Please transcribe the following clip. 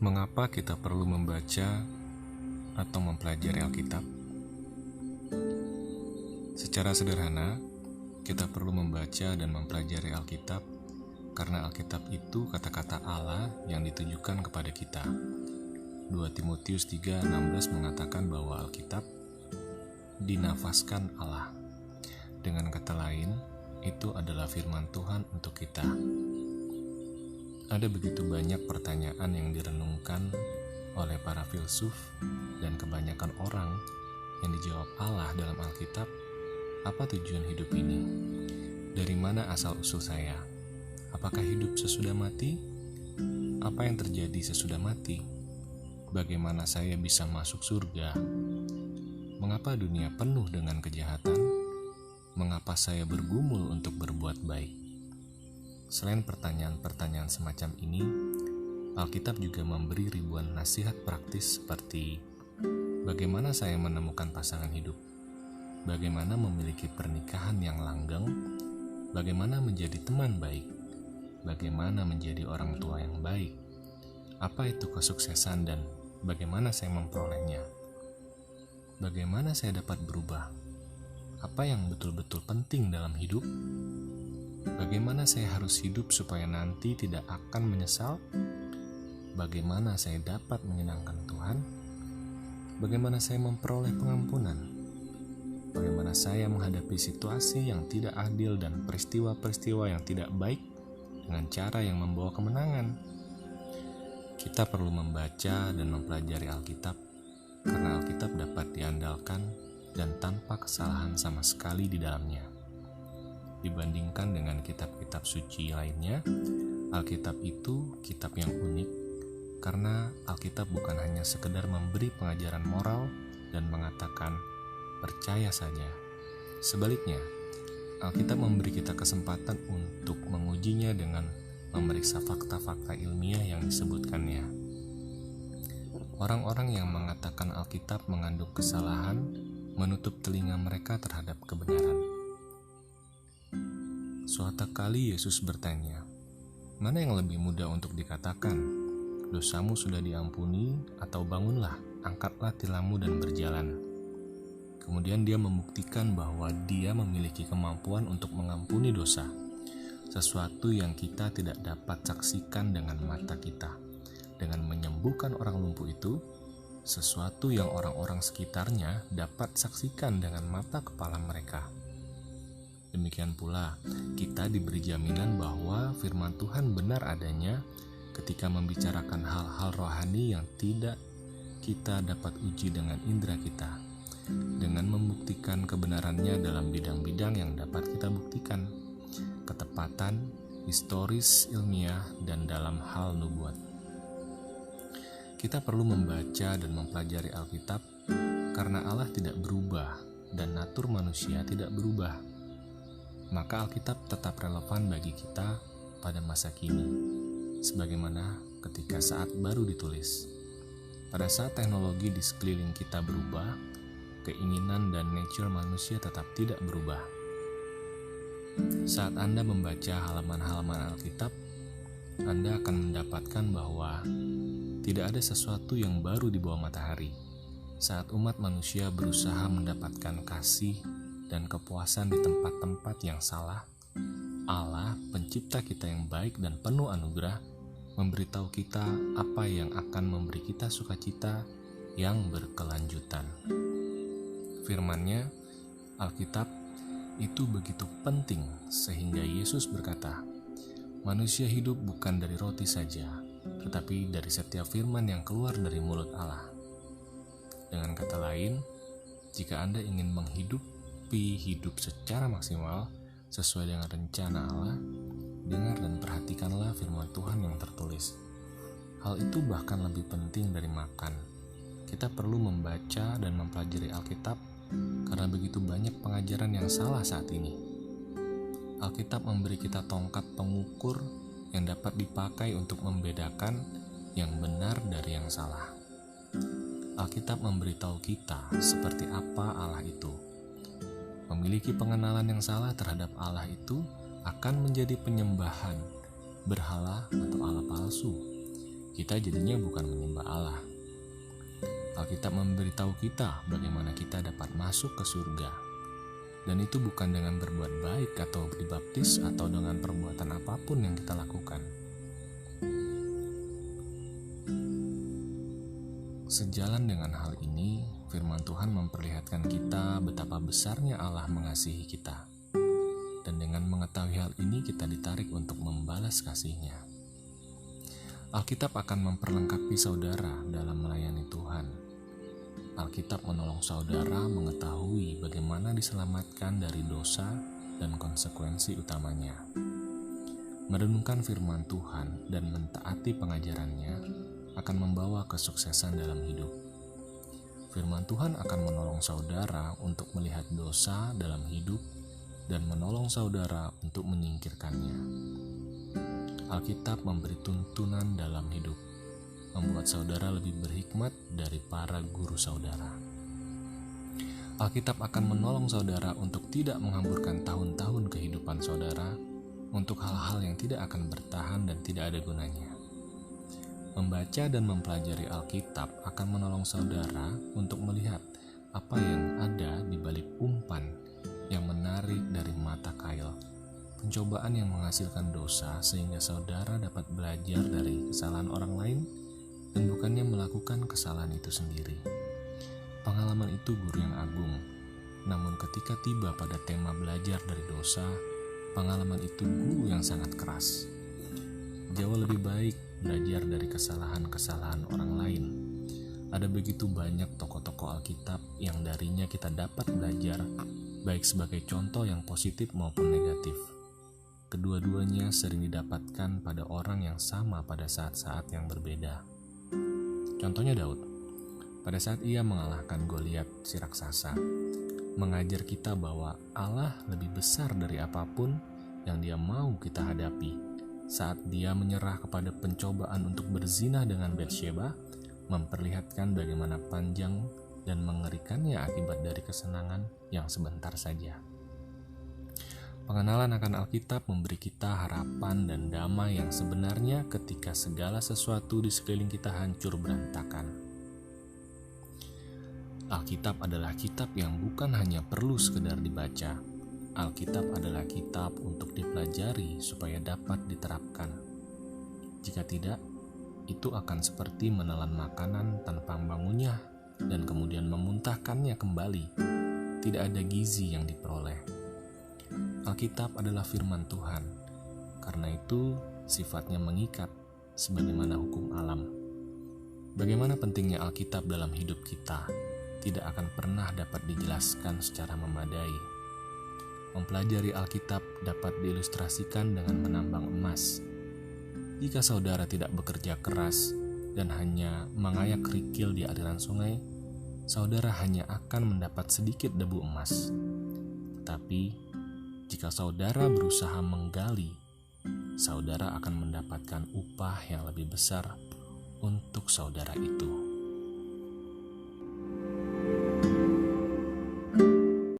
Mengapa kita perlu membaca atau mempelajari Alkitab? Secara sederhana, kita perlu membaca dan mempelajari Alkitab karena Alkitab itu kata-kata Allah yang ditujukan kepada kita. 2 Timotius 3:16 mengatakan bahwa Alkitab dinafaskan Allah. Dengan kata lain, itu adalah firman Tuhan untuk kita. Ada begitu banyak pertanyaan yang direnungkan oleh para filsuf dan kebanyakan orang yang dijawab Allah dalam Alkitab. Apa tujuan hidup ini? Dari mana asal-usul saya? Apakah hidup sesudah mati? Apa yang terjadi sesudah mati? Bagaimana saya bisa masuk surga? Mengapa dunia penuh dengan kejahatan? Mengapa saya bergumul untuk berbuat baik? Selain pertanyaan-pertanyaan semacam ini, Alkitab juga memberi ribuan nasihat praktis seperti bagaimana saya menemukan pasangan hidup, bagaimana memiliki pernikahan yang langgeng, bagaimana menjadi teman baik, bagaimana menjadi orang tua yang baik, apa itu kesuksesan dan bagaimana saya memperolehnya, bagaimana saya dapat berubah, apa yang betul-betul penting dalam hidup, bagaimana saya harus hidup supaya nanti tidak akan menyesal, bagaimana saya dapat menyenangkan Tuhan, bagaimana saya memperoleh pengampunan, bagaimana saya menghadapi situasi yang tidak adil dan peristiwa-peristiwa yang tidak baik dengan cara yang membawa kemenangan. Kita perlu membaca dan mempelajari Alkitab karena Alkitab dapat diandalkan dan tanpa kesalahan sama sekali di dalamnya. Dibandingkan dengan kitab-kitab suci lainnya, Alkitab itu kitab yang unik karena Alkitab bukan hanya sekedar memberi pengajaran moral dan mengatakan percaya saja. Sebaliknya, Alkitab memberi kita kesempatan untuk mengujinya dengan memeriksa fakta-fakta ilmiah yang disebutkannya. Orang-orang yang mengatakan Alkitab mengandung kesalahan menutup telinga mereka terhadap kebenaran. Suatu kali Yesus bertanya, "Mana yang lebih mudah untuk dikatakan? Dosamu sudah diampuni, atau bangunlah, angkatlah tilammu dan berjalan." Kemudian dia membuktikan bahwa dia memiliki kemampuan untuk mengampuni dosa, sesuatu yang kita tidak dapat saksikan dengan mata kita. Dengan menyembuhkan orang lumpuh itu, sesuatu yang orang-orang sekitarnya dapat saksikan dengan mata kepala mereka. Demikian pula, kita diberi jaminan bahwa firman Tuhan benar adanya ketika membicarakan hal-hal rohani yang tidak kita dapat uji dengan indera kita, dengan membuktikan kebenarannya dalam bidang-bidang yang dapat kita buktikan, ketepatan, historis, ilmiah, dan dalam hal nubuat. Kita perlu membaca dan mempelajari Alkitab karena Allah tidak berubah dan natur manusia tidak berubah. Maka Alkitab tetap relevan bagi kita pada masa kini, sebagaimana ketika saat baru ditulis. Pada saat teknologi di sekeliling kita berubah, keinginan dan nature manusia tetap tidak berubah. Saat Anda membaca halaman-halaman Alkitab, Anda akan mendapatkan bahwa tidak ada sesuatu yang baru di bawah matahari. Saat umat manusia berusaha mendapatkan kasih dan kepuasan di tempat-tempat yang salah, Allah, pencipta kita yang baik dan penuh anugerah, memberitahu kita apa yang akan memberi kita sukacita yang berkelanjutan. Firman-Nya, Alkitab, itu begitu penting sehingga Yesus berkata, "Manusia hidup bukan dari roti saja, tetapi dari setiap firman yang keluar dari mulut Allah." Dengan kata lain, jika Anda ingin hidup secara maksimal sesuai dengan rencana Allah, dengar dan perhatikanlah firman Tuhan yang tertulis. Hal itu bahkan lebih penting dari makan. Kita perlu membaca dan mempelajari Alkitab karena begitu banyak pengajaran yang salah saat ini. Alkitab memberi kita tongkat pengukur yang dapat dipakai untuk membedakan yang benar dari yang salah. Alkitab memberitahu kita seperti apa Allah itu. Memiliki pengenalan yang salah terhadap Allah itu akan menjadi penyembahan berhala atau Allah palsu kita jadinya bukan menyembah Allah. Alkitab memberitahu kita bagaimana kita dapat masuk ke surga. Dan itu bukan dengan berbuat baik atau dibaptis atau dengan perbuatan apapun yang kita lakukan. Sejalan dengan hal ini, firman Tuhan memperlihatkan kita betapa besarnya Allah mengasihi kita. Dan dengan mengetahui hal ini, kita ditarik untuk membalas kasih-Nya. Alkitab akan memperlengkapi saudara dalam melayani Tuhan. Alkitab menolong saudara mengetahui bagaimana diselamatkan dari dosa dan konsekuensi utamanya. Merenungkan firman Tuhan dan mentaati pengajarannya akan membawa kesuksesan dalam hidup. Firman Tuhan akan menolong saudara untuk melihat dosa dalam hidup dan menolong saudara untuk menyingkirkannya. Alkitab memberi tuntunan dalam hidup, membuat saudara lebih berhikmat dari para guru saudara. Alkitab akan menolong saudara untuk tidak menghamburkan tahun-tahun kehidupan saudara untuk hal-hal yang tidak akan bertahan dan tidak ada gunanya. Membaca dan mempelajari Alkitab akan menolong saudara untuk melihat apa yang ada di balik umpan yang menarik dari mata kail. Pencobaan yang menghasilkan dosa sehingga saudara dapat belajar dari kesalahan orang lain dan bukannya melakukan kesalahan itu sendiri. Pengalaman itu guru yang agung, namun ketika tiba pada tema belajar dari dosa, pengalaman itu guru yang sangat keras. Jauh lebih baik belajar dari kesalahan-kesalahan orang lain. Ada begitu banyak tokoh-tokoh Alkitab yang darinya kita dapat belajar, baik sebagai contoh yang positif maupun negatif. Kedua-duanya sering didapatkan pada orang yang sama pada saat-saat yang berbeda. Contohnya Daud, pada saat ia mengalahkan Goliat si raksasa, mengajar kita bahwa Allah lebih besar dari apapun yang dia mau kita hadapi. Saat dia menyerah kepada pencobaan untuk berzina dengan Batsyeba, memperlihatkan bagaimana panjang dan mengerikannya akibat dari kesenangan yang sebentar saja. Pengenalan akan Alkitab memberi kita harapan dan damai yang sebenarnya ketika segala sesuatu di sekeliling kita hancur berantakan. Alkitab adalah kitab yang bukan hanya perlu sekedar dibaca. Alkitab adalah kitab untuk dipelajari supaya dapat diterapkan. Jika tidak, itu akan seperti menelan makanan tanpa membangunnya dan kemudian memuntahkannya kembali. Tidak ada gizi yang diperoleh. Alkitab adalah firman Tuhan, karena itu sifatnya mengikat sebagaimana hukum alam. Bagaimana pentingnya Alkitab dalam hidup kita tidak akan pernah dapat dijelaskan secara memadai. Mempelajari Alkitab dapat diilustrasikan dengan menambang emas. Jika saudara tidak bekerja keras dan hanya mengayak kerikil di aliran sungai, saudara hanya akan mendapat sedikit debu emas. Tapi jika saudara berusaha menggali, saudara akan mendapatkan upah yang lebih besar untuk saudara itu.